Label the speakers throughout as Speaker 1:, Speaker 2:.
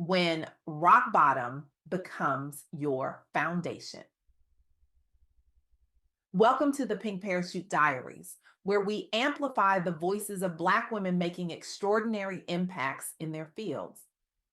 Speaker 1: when rock bottom becomes your foundation. Welcome to the Pink Parachute Diaries, where we amplify the voices of Black women making extraordinary impacts in their fields.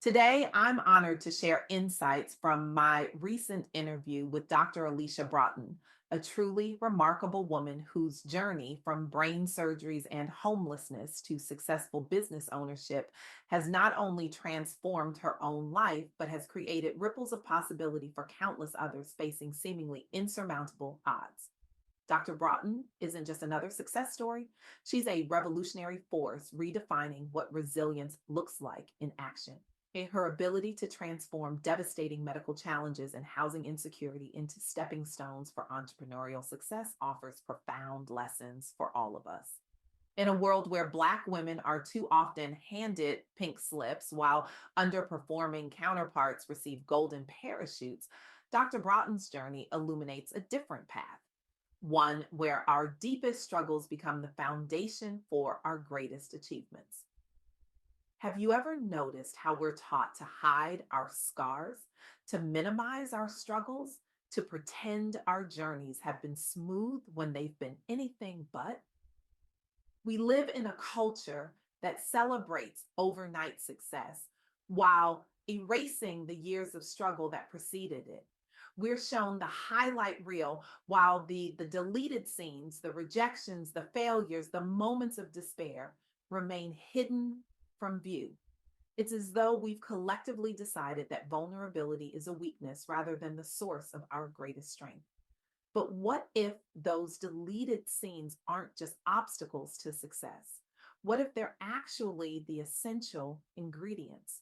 Speaker 1: Today, I'm honored to share insights from my recent interview with Dr. Alisha Broughton, a truly remarkable woman whose journey from brain surgeries and homelessness to successful business ownership has not only transformed her own life, but has created ripples of possibility for countless others facing seemingly insurmountable odds. Dr. Broughton isn't just another success story. She's a revolutionary force redefining what resilience looks like in action. Her ability to transform devastating medical challenges and housing insecurity into stepping stones for entrepreneurial success offers profound lessons for all of us. In a world where Black women are too often handed pink slips while underperforming counterparts receive golden parachutes, Dr. Broughton's journey illuminates a different path, one where our deepest struggles become the foundation for our greatest achievements. Have you ever noticed how we're taught to hide our scars, to minimize our struggles, to pretend our journeys have been smooth when they've been anything but? We live in a culture that celebrates overnight success while erasing the years of struggle that preceded it. We're shown the highlight reel while the deleted scenes, the rejections, the failures, the moments of despair remain hidden from view. It's as though we've collectively decided that vulnerability is a weakness rather than the source of our greatest strength. But what if those deleted scenes aren't just obstacles to success? What if they're actually the essential ingredients?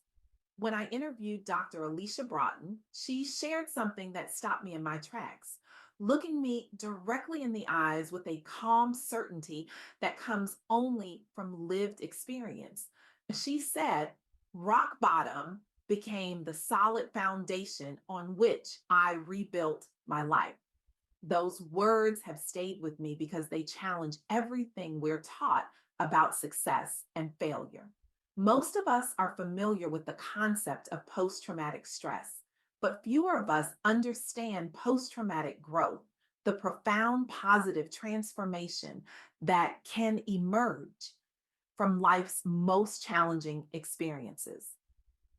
Speaker 1: When I interviewed Dr. Alisha Broughton, she shared something that stopped me in my tracks, looking me directly in the eyes with a calm certainty that comes only from lived experience. She said, rock bottom became the solid foundation on which I rebuilt my life. Those words have stayed with me because they challenge everything we're taught about success and failure. Most of us are familiar with the concept of post traumatic stress, but fewer of us understand post traumatic growth, the profound positive transformation that can emerge from life's most challenging experiences.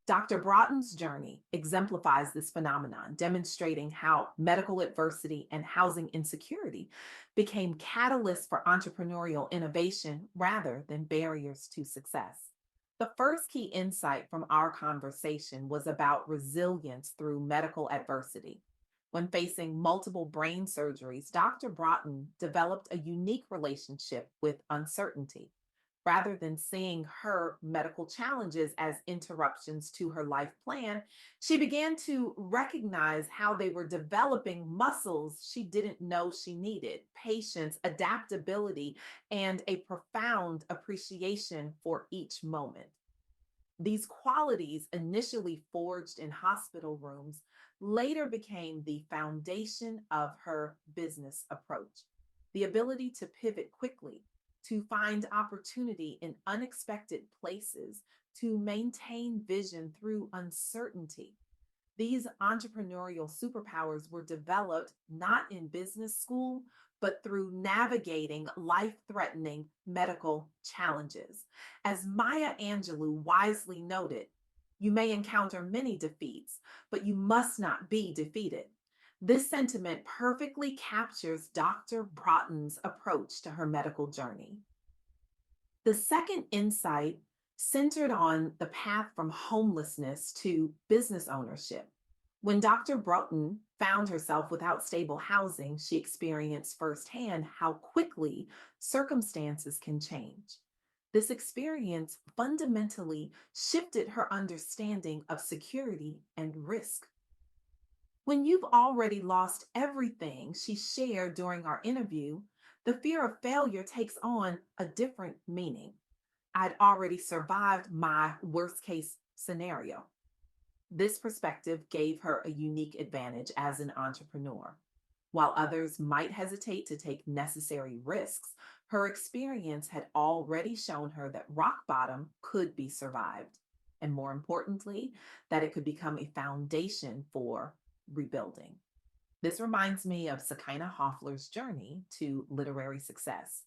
Speaker 1: Dr. Broughton's journey exemplifies this phenomenon, demonstrating how medical adversity and housing insecurity became catalysts for entrepreneurial innovation rather than barriers to success. The first key insight from our conversation was about resilience through medical adversity. When facing multiple brain surgeries, Dr. Broughton developed a unique relationship with uncertainty. Rather than seeing her medical challenges as interruptions to her life plan, she began to recognize how they were developing muscles she didn't know she needed: patience, adaptability, and a profound appreciation for each moment. These qualities, initially forged in hospital rooms, later became the foundation of her business approach. The ability to pivot quickly, to find opportunity in unexpected places, to maintain vision through uncertainty. These entrepreneurial superpowers were developed not in business school, but through navigating life threatening medical challenges. As Maya Angelou wisely noted, you may encounter many defeats, but you must not be defeated. This sentiment perfectly captures Dr. Broughton's approach to her medical journey. The second insight centered on the path from homelessness to business ownership. When Dr. Broughton found herself without stable housing, she experienced firsthand how quickly circumstances can change. This experience fundamentally shifted her understanding of security and risk. When you've already lost everything, she shared during our interview, the fear of failure takes on a different meaning. I'd already survived my worst case scenario. This perspective gave her a unique advantage as an entrepreneur. While others might hesitate to take necessary risks, her experience had already shown her that rock bottom could be survived. and more importantly, that it could become a foundation for rebuilding. This reminds me of Sakina Hoffler's journey to literary success.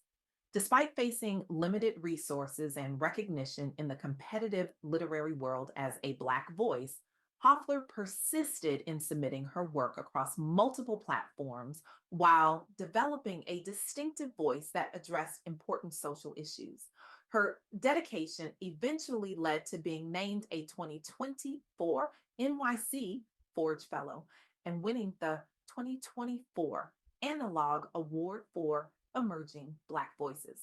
Speaker 1: Despite facing limited resources and recognition in the competitive literary world as a Black voice, Hoffler persisted in submitting her work across multiple platforms while developing a distinctive voice that addressed important social issues. Her dedication eventually led to being named a 2024 NYC Forge Fellow and winning the 2024 Analog Award for Emerging Black Voices.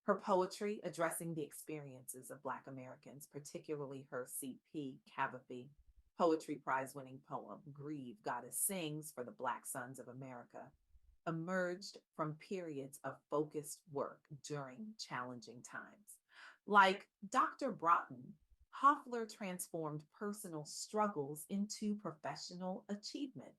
Speaker 1: Her poetry addressing the experiences of Black Americans, particularly her C.P. Cavafy Poetry Prize winning poem, Grieve, Goddess Sings for the Black Sons of America, emerged from periods of focused work during challenging times. Like Dr. Broughton, Hoffler transformed personal struggles into professional achievement,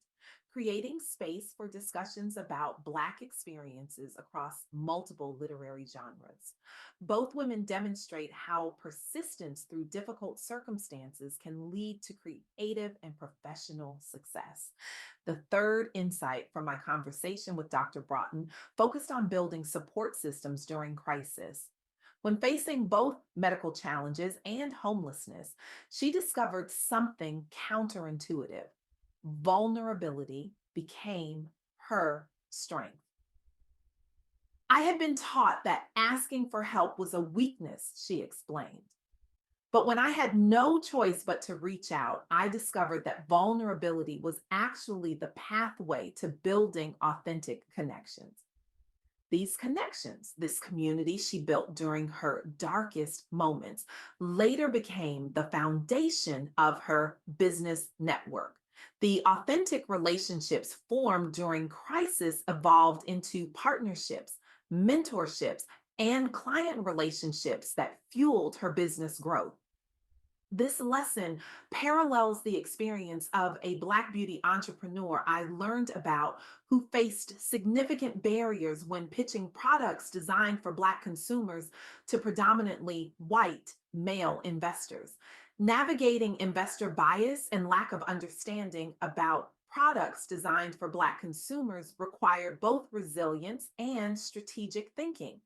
Speaker 1: creating space for discussions about Black experiences across multiple literary genres. Both women demonstrate how persistence through difficult circumstances can lead to creative and professional success. The third insight from my conversation with Dr. Broughton focused on building support systems during crisis. When facing both medical challenges and homelessness, she discovered something counterintuitive. Vulnerability became her strength. I had been taught that asking for help was a weakness, she explained. But when I had no choice but to reach out, I discovered that vulnerability was actually the pathway to building authentic connections. These connections, this community she built during her darkest moments, later became the foundation of her business network. The authentic relationships formed during crisis evolved into partnerships, mentorships, and client relationships that fueled her business growth. This lesson parallels the experience of a Black beauty entrepreneur I learned about who faced significant barriers when pitching products designed for Black consumers to predominantly white male investors. Navigating investor bias and lack of understanding about products designed for Black consumers required both resilience and strategic thinking.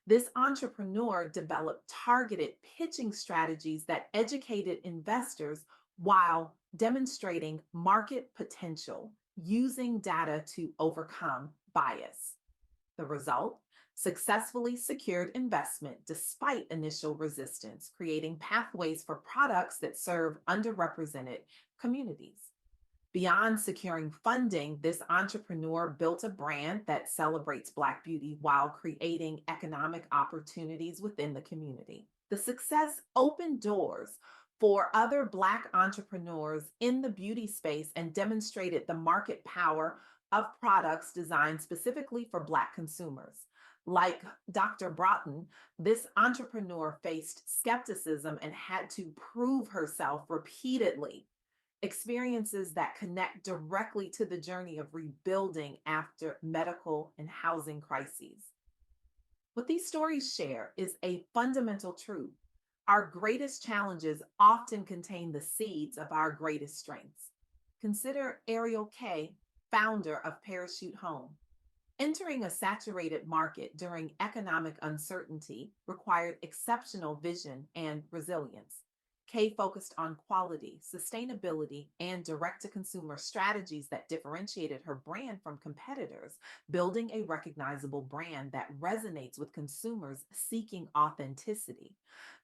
Speaker 1: This entrepreneur developed targeted pitching strategies that educated investors while demonstrating market potential using data to overcome bias. The result? Successfully secured investment despite initial resistance, creating pathways for products that serve underrepresented communities. Beyond securing funding, this entrepreneur built a brand that celebrates Black beauty while creating economic opportunities within the community. The success opened doors for other Black entrepreneurs in the beauty space and demonstrated the market power of products designed specifically for Black consumers. Like Dr. Broughton, this entrepreneur faced skepticism and had to prove herself repeatedly, experiences that connect directly to the journey of rebuilding after medical and housing crises. What these stories share is a fundamental truth. Our greatest challenges often contain the seeds of our greatest strengths. Consider Ariel Kay, founder of Parachute Home. Entering a saturated market during economic uncertainty required exceptional vision and resilience. Kay focused on quality, sustainability, and direct to consumer strategies that differentiated her brand from competitors, building a recognizable brand that resonates with consumers seeking authenticity.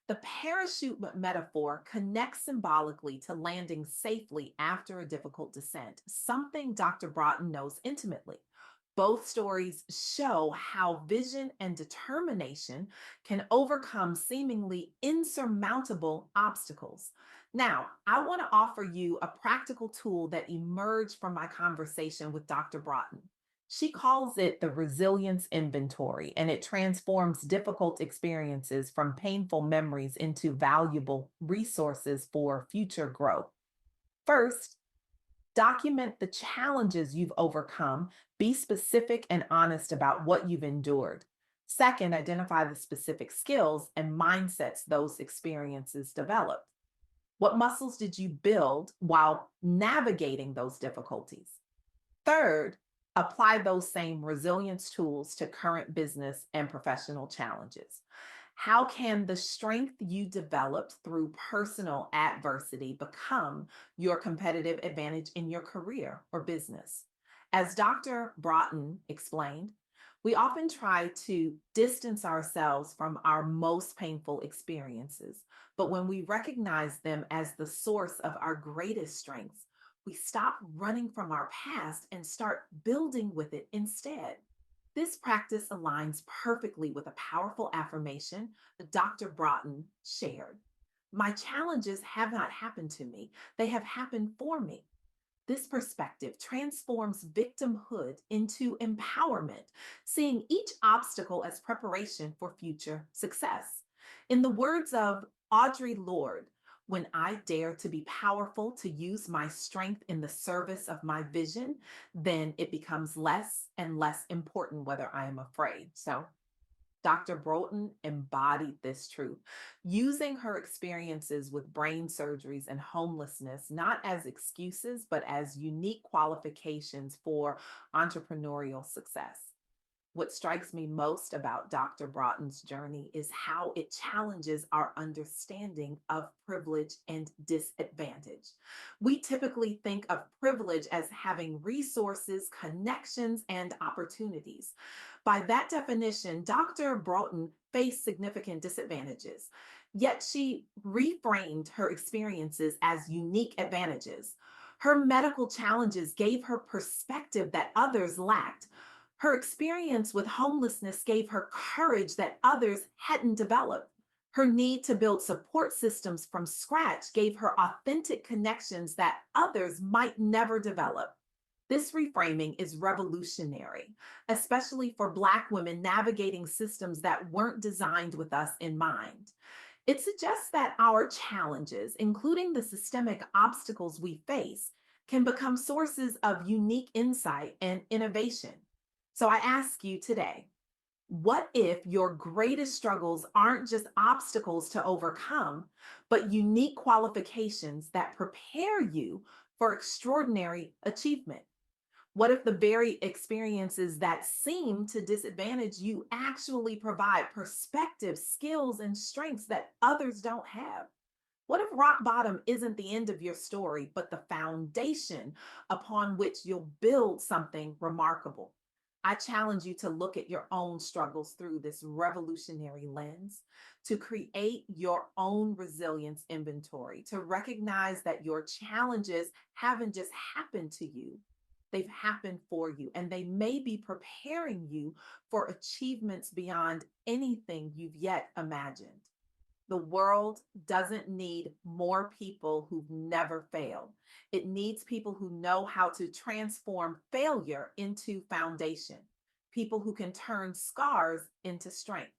Speaker 1: The parachute metaphor connects symbolically to landing safely after a difficult descent, something Dr. Broughton knows intimately. Both stories show how vision and determination can overcome seemingly insurmountable obstacles. Now, I want to offer you a practical tool that emerged from my conversation with Dr. Broughton. She calls it the resilience inventory, and it transforms difficult experiences from painful memories into valuable resources for future growth. First, document the challenges you've overcome. Be specific and honest about what you've endured. Second, identify the specific skills and mindsets those experiences developed. What muscles did you build while navigating those difficulties? Third, apply those same resilience tools to current business and professional challenges. How can the strength you developed through personal adversity become your competitive advantage in your career or business? As Dr. Broughton explained, we often try to distance ourselves from our most painful experiences, but when we recognize them as the source of our greatest strengths, we stop running from our past and start building with it instead. This practice aligns perfectly with a powerful affirmation that Dr. Broughton shared. My challenges have not happened to me, they have happened for me. This perspective transforms victimhood into empowerment, seeing each obstacle as preparation for future success. In the words of Audre Lorde, when I dare to be powerful, to use my strength in the service of my vision, then it becomes less and less important whether I am afraid. So, Dr. Broughton embodied this truth, using her experiences with brain surgeries and homelessness not as excuses, but as unique qualifications for entrepreneurial success. What strikes me most about Dr. Broughton's journey is how it challenges our understanding of privilege and disadvantage. We typically think of privilege as having resources, connections, and opportunities. By that definition, Dr. Broughton faced significant disadvantages, yet she reframed her experiences as unique advantages. Her medical challenges gave her perspective that others lacked. Her experience with homelessness gave her courage that others hadn't developed. Her need to build support systems from scratch gave her authentic connections that others might never develop. This reframing is revolutionary, especially for Black women navigating systems that weren't designed with us in mind. It suggests that our challenges, including the systemic obstacles we face, can become sources of unique insight and innovation. So I ask you today, what if your greatest struggles aren't just obstacles to overcome, but unique qualifications that prepare you for extraordinary achievement? What if the very experiences that seem to disadvantage you actually provide perspective, skills, and strengths that others don't have? What if rock bottom isn't the end of your story, but the foundation upon which you'll build something remarkable? I challenge you to look at your own struggles through this revolutionary lens, to create your own resilience inventory, to recognize that your challenges haven't just happened to you, they've happened for you, and they may be preparing you for achievements beyond anything you've yet imagined. The world doesn't need more people who've never failed. It needs people who know how to transform failure into foundation, people who can turn scars into strength,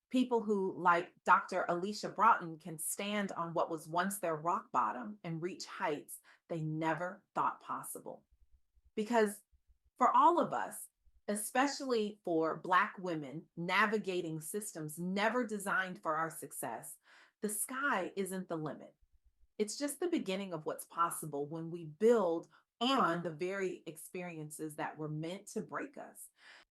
Speaker 1: people who, like Dr. Alisha Broughton, can stand on what was once their rock bottom and reach heights they never thought possible. Because for all of us, especially for Black women navigating systems never designed for our success, the sky isn't the limit. It's just the beginning of what's possible when we build on the very experiences that were meant to break us.